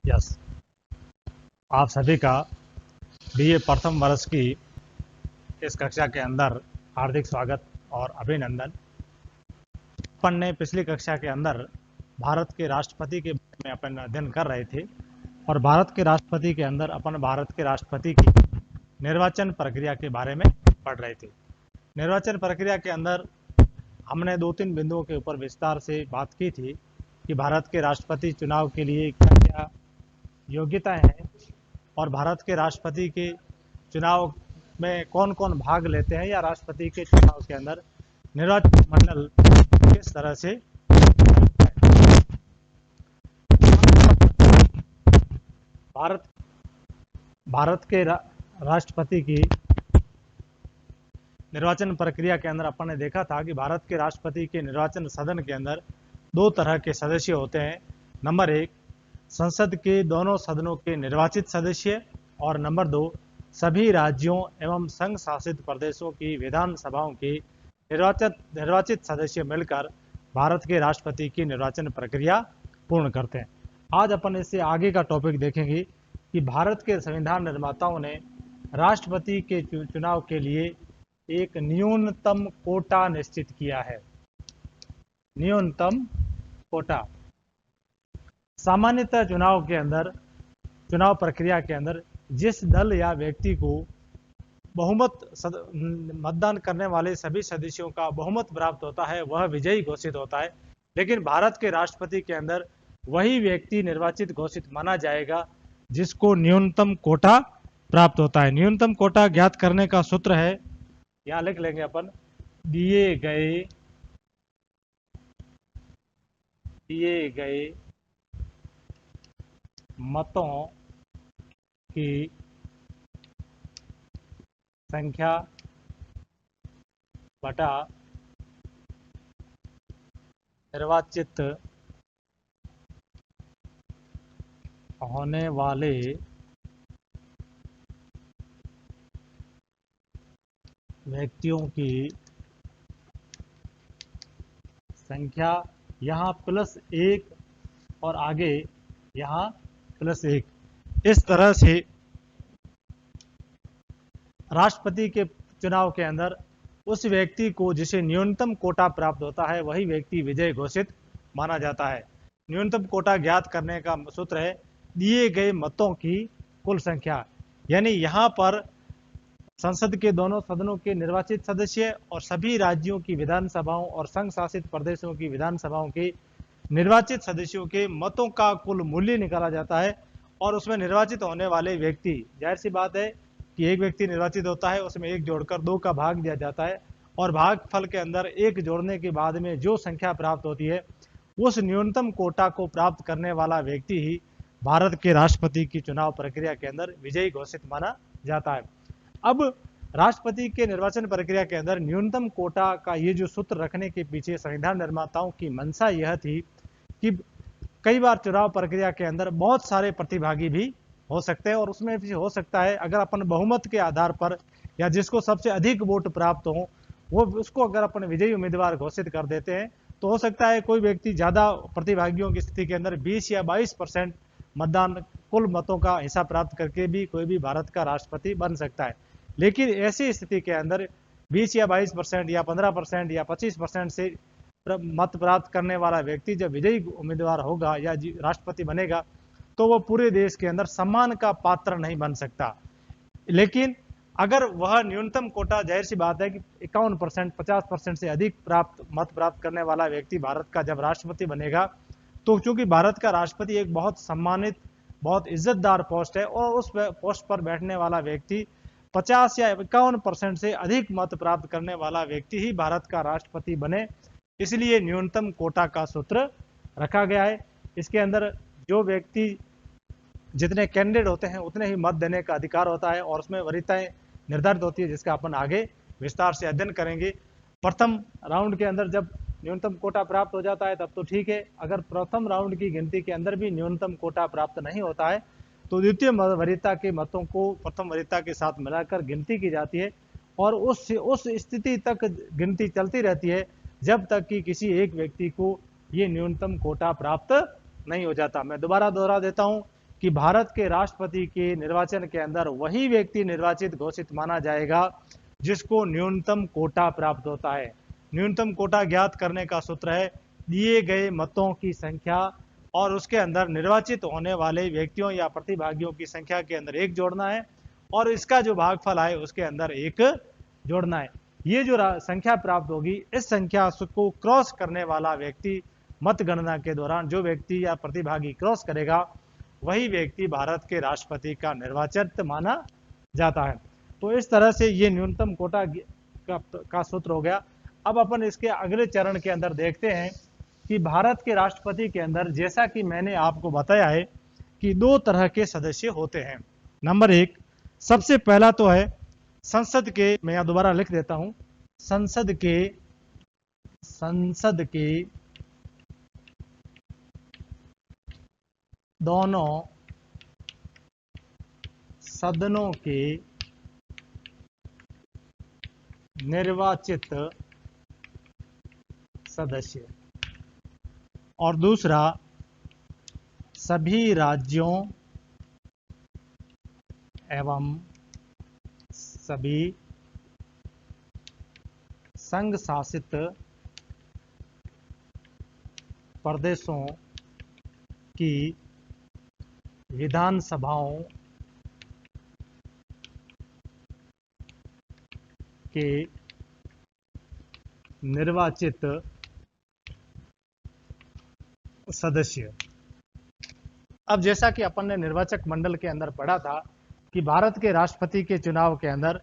Yes, आप सभी का बीए प्रथम वर्ष की इस कक्षा के अंदर हार्दिक स्वागत और अभिनंदन। अपन ने पिछली कक्षा के अंदर भारत के राष्ट्रपति के बारे में अपन अध्ययन कर रहे थे और भारत के राष्ट्रपति के अंदर अपन भारत के राष्ट्रपति की निर्वाचन प्रक्रिया के बारे में पढ़ रहे थे। निर्वाचन प्रक्रिया के अंदर हमने 2-3 बिंदुओं के ऊपर विस्तार से बात की थी कि भारत के राष्ट्रपति चुनाव के लिए क्या क्या योग्यताएं हैं और भारत के राष्ट्रपति के चुनाव में कौन कौन भाग लेते हैं या राष्ट्रपति के चुनाव के अंदर निर्वाचन मंडल किस तरह से भारत के राष्ट्रपति की निर्वाचन प्रक्रिया के अंदर अपन ने देखा था कि भारत के राष्ट्रपति के निर्वाचन सदन के अंदर 2 तरह के सदस्य होते हैं। नंबर 1, संसद के दोनों सदनों के निर्वाचित सदस्य और नंबर 2, सभी राज्यों एवं संघ शासित प्रदेशों की विधानसभाओं के निर्वाचित सदस्य मिलकर भारत के राष्ट्रपति की निर्वाचन प्रक्रिया पूर्ण करते हैं। आज अपन इससे आगे का टॉपिक देखेंगे कि भारत के संविधान निर्माताओं ने राष्ट्रपति के चुनाव के लिए एक न्यूनतम कोटा निश्चित किया है। न्यूनतम कोटा सामान्यतः चुनाव प्रक्रिया के अंदर जिस दल या व्यक्ति को मतदान करने वाले सभी सदस्यों का बहुमत प्राप्त होता है वह विजयी घोषित होता है। लेकिन भारत के राष्ट्रपति के अंदर वही व्यक्ति निर्वाचित घोषित माना जाएगा जिसको न्यूनतम कोटा प्राप्त होता है। न्यूनतम कोटा ज्ञात करने का सूत्र है, यहां लिख लेंगे अपन, दिए गए मतों की संख्या बटा निर्वाचित होने वाले व्यक्तियों की संख्या, यहाँ +1 और आगे यहाँ +1। इस तरह से राष्ट्रपति के चुनाव के अंदर उस व्यक्ति को जिसे न्यूनतम कोटा प्राप्त होता है वही व्यक्ति विजय घोषित माना जाता है। न्यूनतम कोटा ज्ञात करने का सूत्र है दिए गए मतों की कुल संख्या, यानी यहाँ पर संसद के दोनों सदनों के निर्वाचित सदस्य और सभी राज्यों की विधानसभाओं और संघ शासित प्रदेशों की विधानसभाओं के निर्वाचित सदस्यों के मतों का कुल मूल्य निकाला जाता है और उसमें निर्वाचित होने वाले व्यक्ति, जाहिर सी बात है कि एक व्यक्ति निर्वाचित होता है उसमें 1 जोड़कर 2 का भाग दिया जाता है और भागफल के अंदर 1 जोड़ने के बाद में जो संख्या प्राप्त होती है उस न्यूनतम कोटा को प्राप्त करने वाला व्यक्ति ही भारत के राष्ट्रपति की चुनाव प्रक्रिया के अंदर विजयी घोषित माना जाता है। अब राष्ट्रपति के निर्वाचन प्रक्रिया के अंदर न्यूनतम कोटा का ये जो सूत्र रखने के पीछे संविधान निर्माताओं की मंशा यह थी कि कई बार चुनाव प्रक्रिया के अंदर बहुत सारे प्रतिभागी भी हो सकते हैं और उसमें भी हो सकता है अगर अपन बहुमत के आधार पर या जिसको सबसे अधिक वोट प्राप्त हो वो उसको अगर अपन विजयी उम्मीदवार घोषित कर देते हैं तो हो सकता है कोई व्यक्ति ज्यादा प्रतिभागियों की स्थिति के अंदर 20 या 22% मतदान कुल मतों का हिस्सा प्राप्त करके भी कोई भी भारत का राष्ट्रपति बन सकता है। लेकिन ऐसी स्थिति के अंदर 20 या 22% या 15% या 25% से मत प्राप्त करने वाला व्यक्ति जब विजयी उम्मीदवार होगा या राष्ट्रपति बनेगा तो वो पूरे देश के अंदर सम्मान का पात्र नहीं बन सकता। लेकिन अगर वह न्यूनतम कोटा, जाहिर सी बात है कि 51%, 50% से अधिक मत प्राप्त करने वाला व्यक्ति भारत का जब राष्ट्रपति बनेगा तो चूंकि भारत का राष्ट्रपति एक बहुत सम्मानित, बहुत इज्जतदार पोस्ट है और उस पोस्ट पर बैठने वाला व्यक्ति 50 या 51% से अधिक मत प्राप्त करने वाला व्यक्ति ही भारत का राष्ट्रपति बने, इसलिए न्यूनतम कोटा का सूत्र रखा गया है। इसके अंदर जो व्यक्ति जितने कैंडिडेट होते हैं उतने ही मत देने का अधिकार होता है और उसमें वरीयताएं निर्धारित होती है जिसका अपन आगे विस्तार से अध्ययन करेंगे। प्रथम राउंड के अंदर जब न्यूनतम कोटा प्राप्त हो जाता है तब तो ठीक है, अगर प्रथम राउंड की गिनती के अंदर भी न्यूनतम कोटा प्राप्त नहीं होता है तो द्वितीय वरीयता के मतों को प्रथम वरीयता के साथ मिलाकर गिनती की जाती है और उस स्थिति तक गिनती चलती रहती है जब तक कि किसी एक व्यक्ति को ये न्यूनतम कोटा प्राप्त नहीं हो जाता। मैं दोबारा दोहरा देता हूं कि भारत के राष्ट्रपति के निर्वाचन के अंदर वही व्यक्ति निर्वाचित घोषित माना जाएगा जिसको न्यूनतम कोटा प्राप्त होता है। न्यूनतम कोटा ज्ञात करने का सूत्र है दिए गए मतों की संख्या और उसके अंदर निर्वाचित होने वाले व्यक्तियों या प्रतिभागियों की संख्या के अंदर 1 जोड़ना है और इसका जो भागफल आए उसके अंदर 1 जोड़ना है। ये जो संख्या प्राप्त होगी, इस संख्या को क्रॉस करने वाला व्यक्ति मतगणना के दौरान जो व्यक्ति या प्रतिभागी क्रॉस करेगा वही व्यक्ति भारत के राष्ट्रपति का निर्वाचित माना जाता है। तो इस तरह से ये न्यूनतम कोटा का सूत्र हो गया। अब अपन इसके अगले चरण के अंदर देखते हैं कि भारत के राष्ट्रपति के अंदर जैसा कि मैंने आपको बताया है कि 2 तरह के सदस्य होते हैं। नंबर 1, सबसे पहला तो है संसद के, मैं यहां दोबारा लिख देता हूं, संसद के दोनों सदनों के निर्वाचित सदस्य, और दूसरा सभी राज्यों एवं सभी संघ शासित प्रदेशों की विधानसभाओं के निर्वाचित सदस्य। अब जैसा कि अपन ने निर्वाचक मंडल के अंदर पढ़ा था कि भारत के राष्ट्रपति के चुनाव के अंदर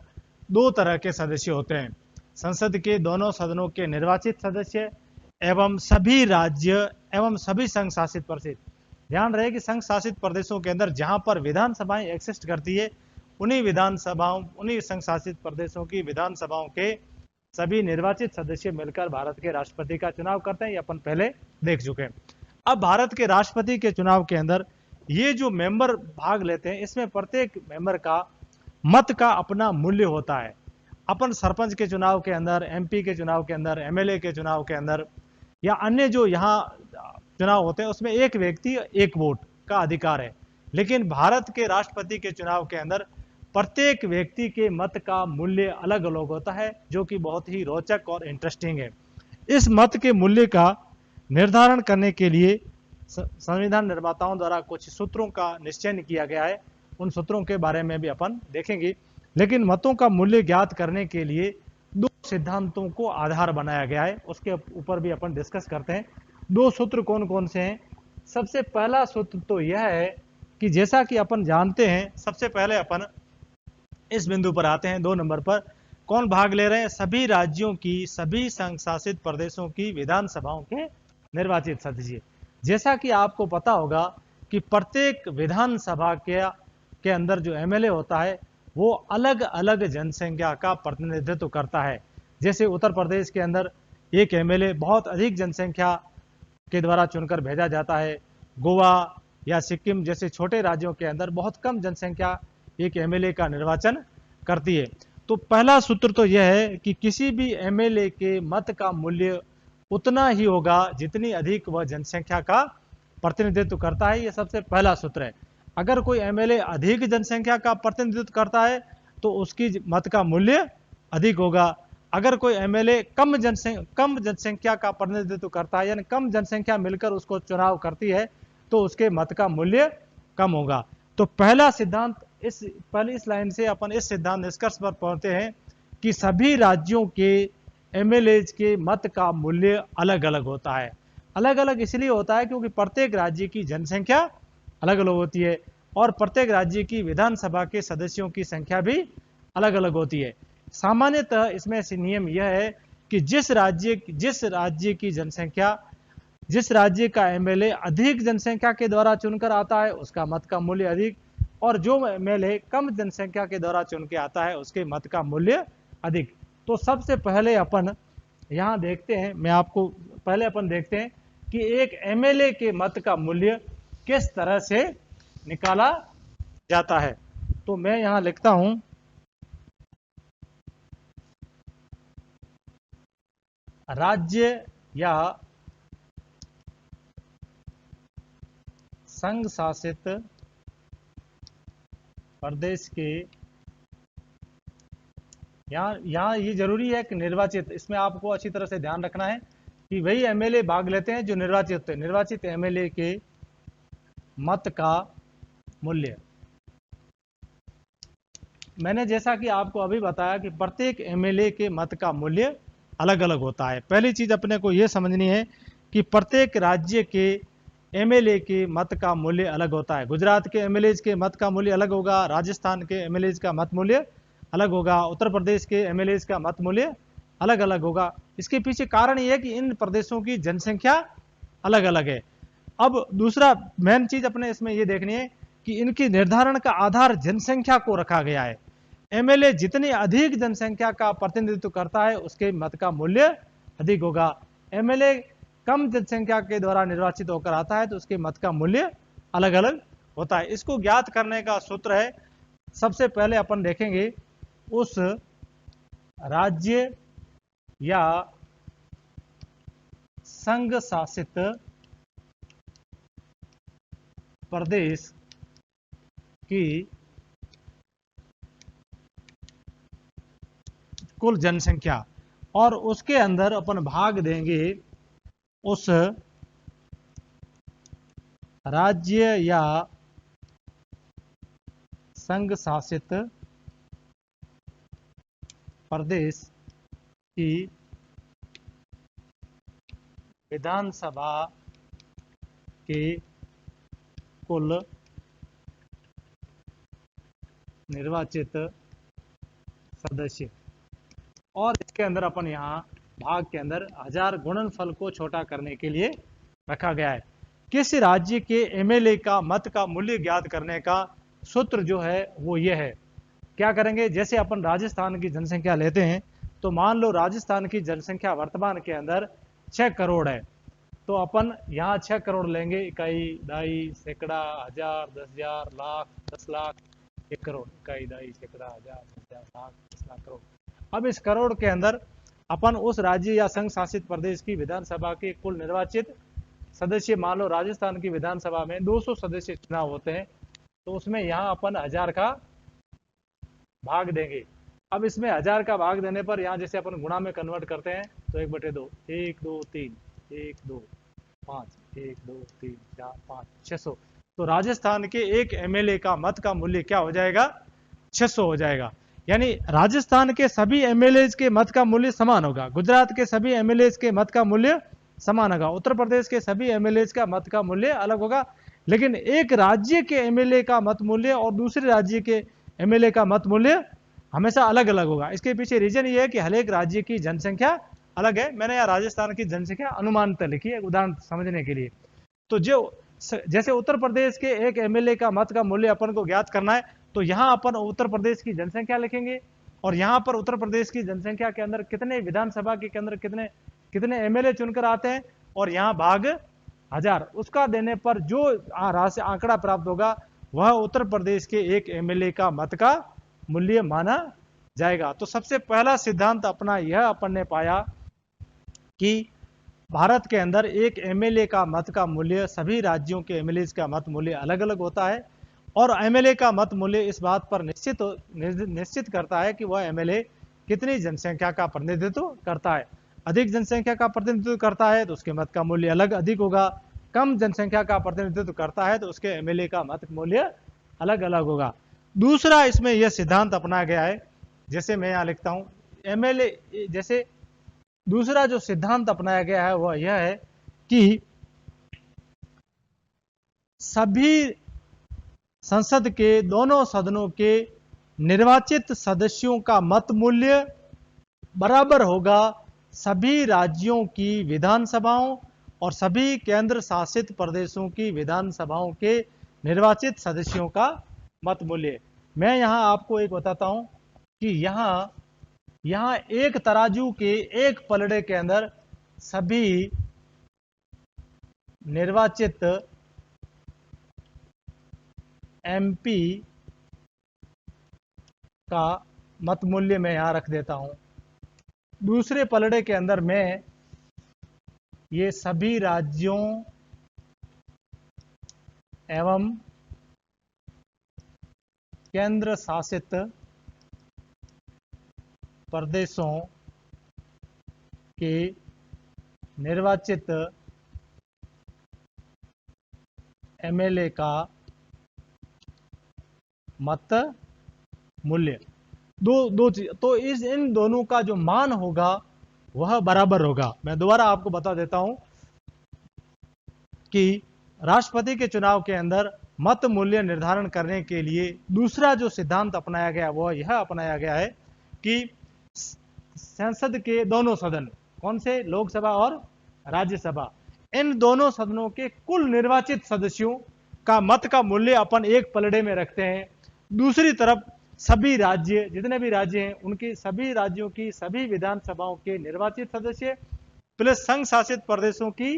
2 तरह के सदस्य होते हैं, संसद के दोनों सदनों के निर्वाचित सदस्य एवं सभी राज्य एवं सभी संघ शासित प्रदेश। ध्यान रहे कि संघ शासित प्रदेशों के अंदर जहां पर विधानसभाएं एक्सिस्ट करती है उन्हीं संघ शासित प्रदेशों की विधानसभाओं के सभी निर्वाचित सदस्य मिलकर भारत के राष्ट्रपति का चुनाव करते हैं। ये अपन पहले देख चुके हैं। अब भारत के राष्ट्रपति के चुनाव के अंदर ये जो मेंबर भाग लेते हैं, इसमें प्रत्येक मेंबर का मत का अपना मूल्य होता है। अपन सरपंच के चुनाव के अंदर, एमपी के चुनाव के अंदर, एमएलए के चुनाव के अंदर या अन्य जो यहाँ चुनाव होते हैं उसमें एक व्यक्ति एक वोट का अधिकार है। लेकिन भारत के राष्ट्रपति के चुनाव के अंदर प्रत्येक व्यक्ति के मत का मूल्य अलग अलग होता है, जो कि बहुत ही रोचक और इंटरेस्टिंग है। इस मत के मूल्य का निर्धारण करने के लिए संविधान निर्माताओं द्वारा कुछ सूत्रों का निश्चय किया गया है। उन सूत्रों के बारे में भी अपन देखेंगे। लेकिन मतों का मूल्य ज्ञात करने के लिए 2 सिद्धांतों को आधार बनाया गया है, उसके ऊपर भी अपन डिस्कस करते हैं। 2 सूत्र कौन कौन से हैं? सबसे पहला सूत्र तो यह है कि जैसा कि अपन जानते हैं, सबसे पहले अपन इस बिंदु पर आते हैं 2 नंबर पर। कौन भाग ले रहे हैं? सभी राज्यों की, सभी संघ शासित प्रदेशों की विधानसभाओं के निर्वाचित सदस्य। जैसा कि आपको पता होगा कि प्रत्येक विधानसभा के अंदर जो एमएलए होता है वो अलग अलग जनसंख्या का प्रतिनिधित्व करता है। जैसे उत्तर प्रदेश के अंदर एक एमएलए बहुत अधिक जनसंख्या के द्वारा चुनकर भेजा जाता है। गोवा या सिक्किम जैसे छोटे राज्यों के अंदर बहुत कम जनसंख्या एक एमएलए का निर्वाचन करती है। तो पहला सूत्र तो यह है कि किसी भी एमएलए के मत का मूल्य उतना ही होगा जितनी अधिक वह जनसंख्या का प्रतिनिधित्व करता है। यह सबसे पहला सूत्र है। अगर कोई एमएलए अधिक जनसंख्या का प्रतिनिधित्व करता है तो उसकी मत का मूल्य अधिक होगा। अगर कोई एमएलए कम जनसंख्या का प्रतिनिधित्व करता है, यानी कम जनसंख्या मिलकर उसको चुनाव करती है, तो उसके मत का मूल्य कम होगा। तो पहला सिद्धांत, इस लाइन से अपन इस सिद्धांत निष्कर्ष पर पहुंचते हैं कि सभी राज्यों के एमएलए के मत का मूल्य अलग अलग होता है। अलग अलग इसलिए होता है क्योंकि प्रत्येक राज्य की जनसंख्या अलग अलग होती है और प्रत्येक राज्य की विधानसभा के सदस्यों की संख्या भी अलग अलग होती है। सामान्यतः इसमें से नियम यह है कि जिस राज्य की जनसंख्या, जिस राज्य का एमएलए अधिक जनसंख्या के द्वारा चुनकर आता है उसका मत का मूल्य अधिक, और जो एमएलए कम जनसंख्या के द्वारा चुन के आता है उसके मत का मूल्य अधिक। तो सबसे पहले अपन यहां देखते हैं, पहले अपन देखते हैं कि एक एमएलए के मत का मूल्य किस तरह से निकाला जाता है। तो मैं यहां लिखता हूं, राज्य या संघ शासित प्रदेश के, यहाँ ये जरूरी है कि निर्वाचित, इसमें आपको अच्छी तरह से ध्यान रखना है कि वही एमएलए भाग लेते हैं जो निर्वाचित होते हैं। निर्वाचित एमएलए के मत का मूल्य, मैंने जैसा कि आपको अभी बताया कि प्रत्येक एमएलए के मत का मूल्य अलग अलग होता है। पहली चीज अपने को यह समझनी है कि प्रत्येक राज्य के एमएलए के मत का मूल्य अलग होता है। गुजरात के एमएलए के मत का मूल्य अलग होगा, राजस्थान के एमएलए का मत मूल्य अलग होगा, उत्तर प्रदेश के एमएलए का मत मूल्य अलग अलग होगा। इसके पीछे कारण यह है कि इन प्रदेशों की जनसंख्या अलग अलग है। अब दूसरा मेन चीज अपने इसमें यह देखनी है कि इनकी निर्धारण का आधार जनसंख्या को रखा गया है। एमएलए जितनी अधिक जनसंख्या का प्रतिनिधित्व करता है उसके मत का मूल्य अधिक होगा। एमएलए कम जनसंख्या के द्वारा निर्वाचित होकर आता है तो उसके मत का मूल्य अलग अलग होता है। इसको ज्ञात करने का सूत्र है, सबसे पहले अपन देखेंगे उस राज्य या संघ शासित प्रदेश की कुल जनसंख्या, और उसके अंदर अपन भाग देंगे उस राज्य या संघ शासित प्रदेश की विधानसभा के कुल निर्वाचित सदस्य, और इसके अंदर अपन यहां भाग के अंदर 1000 गुणनफल को छोटा करने के लिए रखा गया है। किस राज्य के एमएलए का मत का मूल्य ज्ञात करने का सूत्र जो है वो ये है। क्या करेंगे, जैसे अपन राजस्थान की जनसंख्या लेते हैं तो मान लो राजस्थान की जनसंख्या वर्तमान के अंदर 6 करोड़ है, तो अपन यहाँ 6 करोड़ लेंगे, इकाई, दाई, सैकड़ा, हजार, 10,000, लाख, 10 लाख, 1 करोड़, इकाई, दाई, सैकड़ा, हजार, 10,000, लाख, 10 लाख, करोड़। अब इस करोड़ के अंदर अपन उस राज्य या संघ शासित प्रदेश की विधानसभा के कुल निर्वाचित सदस्य, मान लो राजस्थान की विधानसभा में 200 सदस्य चुनाव होते हैं, तो उसमें यहाँ अपन 1000 का भाग देंगे। अब इसमें 1000 का भाग देने पर यहाँ जैसे अपन गुणा में कन्वर्ट करते हैं तो 1/2, 1 2 3, 1 2 5, 1 2 3 4 5, 600। तो राजस्थान के एक एमएलए का मत का मूल्य क्या हो जाएगा, 600 हो जाएगा। यानी राजस्थान के सभी एमएलए के मत का मूल्य समान होगा, गुजरात के सभी एमएलए के मत का मूल्य समान होगा, उत्तर प्रदेश के सभी एमएलए का मत का मूल्य अलग होगा, लेकिन एक राज्य के एमएलए का मत मूल्य और दूसरे राज्य के एमएलए का मत मूल्य हमेशा अलग अलग होगा। इसके पीछे रीजन ये है कि हर एक राज्य की जनसंख्या अलग है। मैंने यहाँ राजस्थान की जनसंख्या अनुमानतः लिखी है उदाहरण समझने के लिए। तो जो जैसे उत्तर प्रदेश के एक एमएलए का मत का मूल्य अपन को ज्ञात करना है, तो यहाँ अपन उत्तर प्रदेश की जनसंख्या लिखेंगे और यहाँ पर उत्तर प्रदेश की जनसंख्या के अंदर कितने विधानसभा के अंदर कितने कितने एमएलए चुनकर आते हैं, और यहाँ भाग 1000, उसका देने पर जो राशि आंकड़ा प्राप्त होगा वह उत्तर प्रदेश के एक एमएलए का मत का मूल्य माना जाएगा। तो सबसे पहला सिद्धांत अपना यह अपन ने पाया कि भारत के अंदर एक एमएलए का मत का मूल्य सभी राज्यों के एमएलए का मत मूल्य अलग अलग होता है, और एमएलए का मत मूल्य इस बात पर निश्चित करता है कि वह एमएलए कितनी जनसंख्या का प्रतिनिधित्व करता है। अधिक जनसंख्या का प्रतिनिधित्व करता है तो उसके मत का मूल्य अलग अधिक होगा, कम जनसंख्या का प्रतिनिधित्व करता है तो उसके एमएलए का मत मूल्य अलग अलग होगा। दूसरा इसमें यह सिद्धांत अपनाया गया है, जैसे मैं यहां लिखता हूं एमएलए, जैसे दूसरा जो सिद्धांत अपनाया गया है वह यह है कि सभी संसद के दोनों सदनों के निर्वाचित सदस्यों का मत मूल्य बराबर होगा सभी राज्यों की विधानसभाओं और सभी केंद्र शासित प्रदेशों की विधानसभाओं के निर्वाचित सदस्यों का मत मूल्य। मैं यहां आपको एक बताता हूं कि यहां एक तराजू के एक पलड़े के अंदर सभी निर्वाचित एमपी का मत मूल्य मैं यहां रख देता हूं, दूसरे पलड़े के अंदर मैं ये सभी राज्यों एवं केंद्र शासित प्रदेशों के निर्वाचित एमएलए का मत मूल्य। दो चीज तो इन दोनों का जो मान होगा वह बराबर होगा। मैं दोबारा आपको बता देता हूं कि राष्ट्रपति के चुनाव के अंदर मत मूल्य निर्धारण करने के लिए दूसरा जो सिद्धांत अपनाया गया वह यह अपनाया गया है कि संसद के दोनों सदन, कौन से, लोकसभा और राज्यसभा, इन दोनों सदनों के कुल निर्वाचित सदस्यों का मत का मूल्य अपन एक पलड़े में रखते हैं। दूसरी तरफ सभी राज्य, जितने भी राज्य हैं उनकी सभी राज्यों की सभी विधानसभाओं के निर्वाचित सदस्य प्लस संघ शासित प्रदेशों की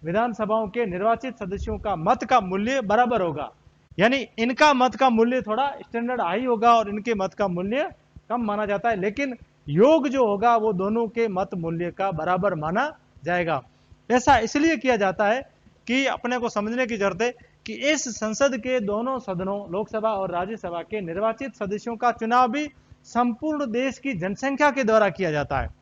विधानसभाओं के निर्वाचित सदस्यों का मत का मूल्य बराबर होगा। यानी इनका मत का मूल्य थोड़ा स्टैंडर्ड हाई होगा और इनके मत का मूल्य कम माना जाता है, लेकिन योग जो होगा वो दोनों के मत मूल्य का बराबर माना जाएगा। ऐसा इसलिए किया जाता है कि अपने को समझने की जरूरत है कि इस संसद के दोनों सदनों, लोकसभा और राज्यसभा के निर्वाचित सदस्यों का चुनाव भी संपूर्ण देश की जनसंख्या के द्वारा किया जाता है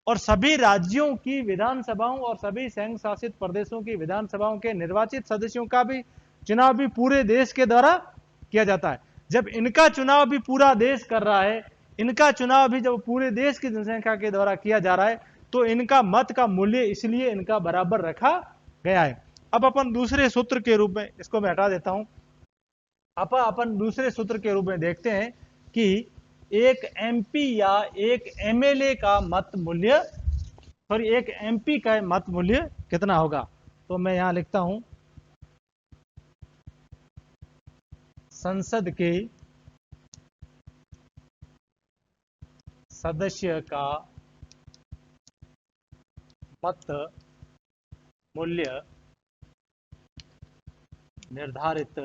और सभी राज्यों की विधानसभाओं और सभी संघ शासित प्रदेशों की विधानसभाओं के निर्वाचित सदस्यों का भी चुनाव भी पूरे देश के द्वारा किया जाता है। जब इनका चुनाव भी पूरा देश कर रहा है, इनका चुनाव भी जब पूरे देश की जनसंख्या के द्वारा किया जा रहा है, तो इनका मत का मूल्य इसलिए इनका बराबर रखा गया है। अब अपन दूसरे सूत्र के रूप में, इसको मैं हटा देता हूं, अपन दूसरे सूत्र के रूप में देखते हैं कि एक एमपी या एक एमएलए का मत मूल्य, सॉरी एक एमपी का मत मूल्य कितना होगा। तो मैं यहां लिखता हूं संसद के सदस्य का मत मूल्य निर्धारित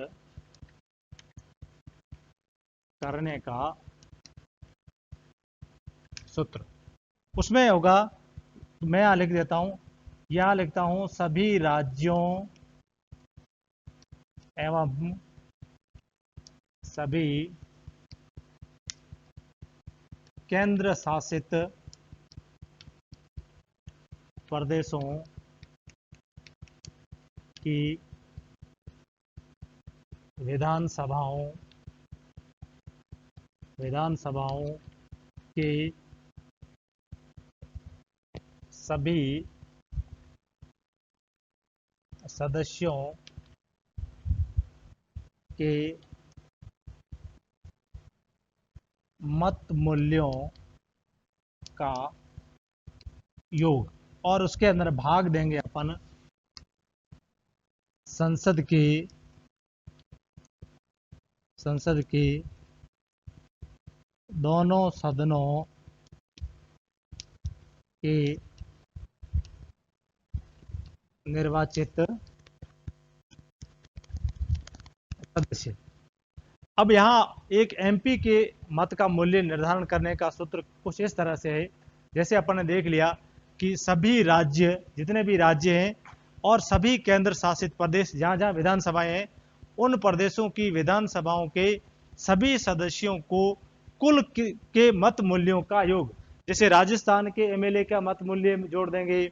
करने का सूत्र, उसमें होगा, मैं यहां लिख देता हूं, यहां लिखता हूं सभी राज्यों एवं सभी केंद्र शासित प्रदेशों की विधानसभाओं के सभी सदस्यों के मत मूल्यों का योग, और उसके अंदर भाग देंगे अपन संसद के दोनों सदनों के निर्वाचित सदस्य। अब यहां एक एमपी के मत का मूल्य निर्धारण करने का सूत्र कुछ इस तरह से है, जैसे अपन ने देख लिया कि सभी राज्य, जितने भी राज्य हैं और सभी केंद्र शासित प्रदेश जहां जहां विधानसभाएं हैं, उन प्रदेशों की विधानसभाओं के सभी सदस्यों को कुल के मत मूल्यों का योग, जैसे राजस्थान के एमएलए का मत मूल्य जोड़ देंगे,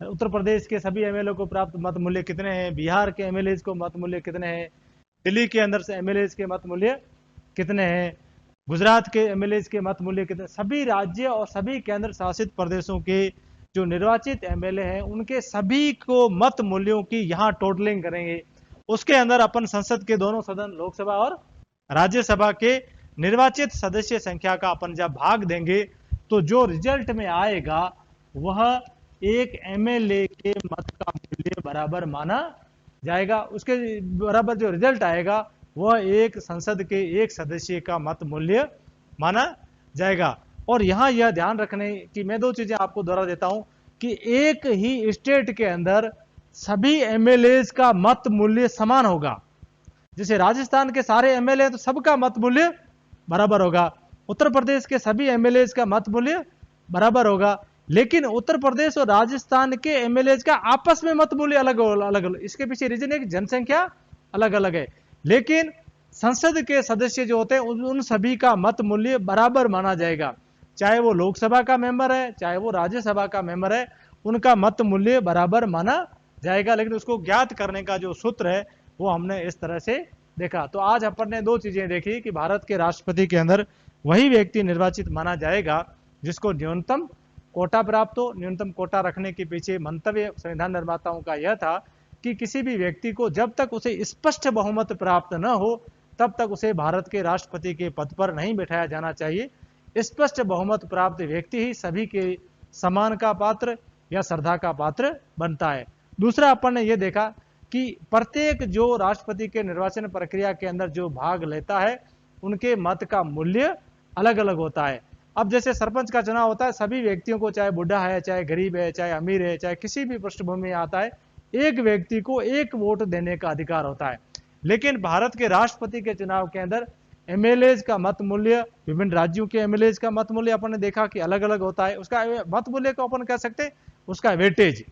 उत्तर प्रदेश के सभी एमएलए को प्राप्त मत मूल्य कितने हैं, बिहार के एमएलए को मत मूल्य कितने हैं, दिल्ली के अंदर से एमएलए के मत मूल्य कितने हैं, गुजरात के एमएलए के मत मूल्य कितने, सभी राज्य और सभी केंद्र शासित प्रदेशों के जो निर्वाचित एमएलए हैं उनके सभी को मत मूल्यों की यहां टोटलिंग करेंगे। उसके अंदर अपन संसद के दोनों सदन, लोकसभा और राज्यसभा के निर्वाचित सदस्य संख्या का अपन जब भाग देंगे तो जो रिजल्ट में आएगा वह एक एमएलए के मत का मूल्य बराबर माना जाएगा। उसके बराबर जो रिजल्ट आएगा वह एक संसद के एक सदस्य का मत मूल्य माना जाएगा। और यहां यह ध्यान रखने की मैं दो चीजें आपको दोहरा देता हूं कि एक ही स्टेट के अंदर सभी एमएलए का मत मूल्य समान होगा। जैसे राजस्थान के सारे एमएलए तो सबका मत मूल्य बराबर होगा, उत्तर प्रदेश के सभी एमएलए का मत मूल्य बराबर होगा, लेकिन उत्तर प्रदेश और राजस्थान के एमएलए का आपस में मत मूल्य अलग अलग। इसके पीछे रीजन है कि जनसंख्या अलग अलग है, लेकिन संसद के सदस्य जो होते हैं उन सभी का मत मूल्य बराबर माना जाएगा, चाहे वो लोकसभा का मेंबर है चाहे वो राज्यसभा का मेंबर है, उनका मत मूल्य बराबर माना जाएगा। लेकिन उसको ज्ञात करने का जो सूत्र है वो हमने इस तरह से देखा। तो आज अपन ने दो चीजें देखी कि भारत के राष्ट्रपति के अंदर वही व्यक्ति निर्वाचित माना जाएगा जिसको न्यूनतम कोटा प्राप्त हो। न्यूनतम कोटा रखने के पीछे मंतव्य संविधान निर्माताओं का यह था कि किसी भी व्यक्ति को जब तक उसे स्पष्ट बहुमत प्राप्त न हो तब तक उसे भारत के राष्ट्रपति के पद पर नहीं बैठाया जाना चाहिए। स्पष्ट बहुमत प्राप्त व्यक्ति ही सभी के सम्मान का पात्र या श्रद्धा का पात्र बनता है। दूसरा अपन ने यह देखा कि प्रत्येक जो राष्ट्रपति के निर्वाचन प्रक्रिया के अंदर जो भाग लेता है उनके मत का मूल्य अलग अलग होता है। अब जैसे सरपंच का चुनाव होता है, सभी व्यक्तियों को, चाहे बुढ़ा है चाहे गरीब है चाहे अमीर है चाहे किसी भी पृष्ठभूमि में आता है, एक व्यक्ति को एक वोट देने का अधिकार होता है। लेकिन भारत के राष्ट्रपति के चुनाव के अंदर एमएलएज का मत मूल्य, विभिन्न राज्यों के एमएलएज का मत मूल्य अपन ने देखा कि अलग अलग होता है। उसका मत मूल्य को अपन कह सकते हैं उसका वेटेज,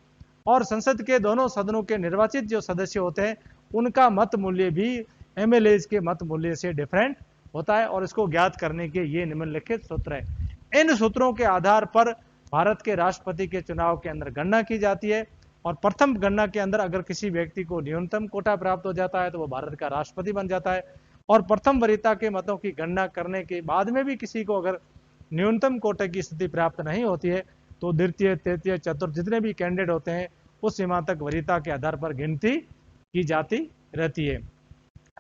और संसद के दोनों सदनों के निर्वाचित जो सदस्य होते हैं उनका मत मूल्य भी एमएलएज के मत मूल्य से डिफरेंट होता है। और इसको ज्ञात करने के ये निम्नलिखित सूत्र है। इन सूत्रों के आधार पर भारत के राष्ट्रपति के चुनाव के अंदर गणना की जाती है, और प्रथम गणना के अंदर अगर किसी व्यक्ति को न्यूनतम कोटा प्राप्त हो जाता है तो वो भारत का राष्ट्रपति बन जाता है। और प्रथम वरीयता के मतों की गणना करने के बाद में भी किसी को अगर न्यूनतम कोटे की स्थिति प्राप्त नहीं होती है तो द्वितीय तृतीय चतुर्थ जितने भी कैंडिडेट होते हैं उस सीमा तक वरीयता के आधार पर गिनती की जाती रहती है।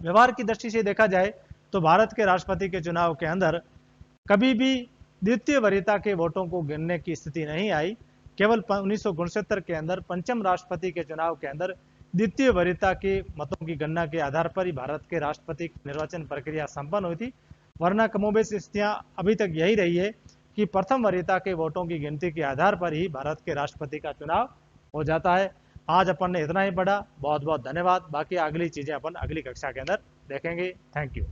व्यवहार की दृष्टि से देखा जाए तो भारत के राष्ट्रपति के चुनाव के अंदर कभी भी द्वितीय वरीयता के वोटों को गिनने की स्थिति नहीं आई। केवल 1969 के अंदर पंचम राष्ट्रपति के चुनाव के अंदर द्वितीय वरीयता के मतों की गणना के आधार पर ही भारत के राष्ट्रपति की निर्वाचन प्रक्रिया संपन्न हुई थी। वरना कमोबेश स्थितियां अभी तक यही रही है कि प्रथम वरीयता के वोटों की गिनती के आधार पर ही भारत के राष्ट्रपति का चुनाव हो जाता है। आज अपन ने इतना ही पढ़ा। बहुत बहुत धन्यवाद। बाकी अगली चीजें अपन अगली कक्षा के अंदर देखेंगे। Thank you.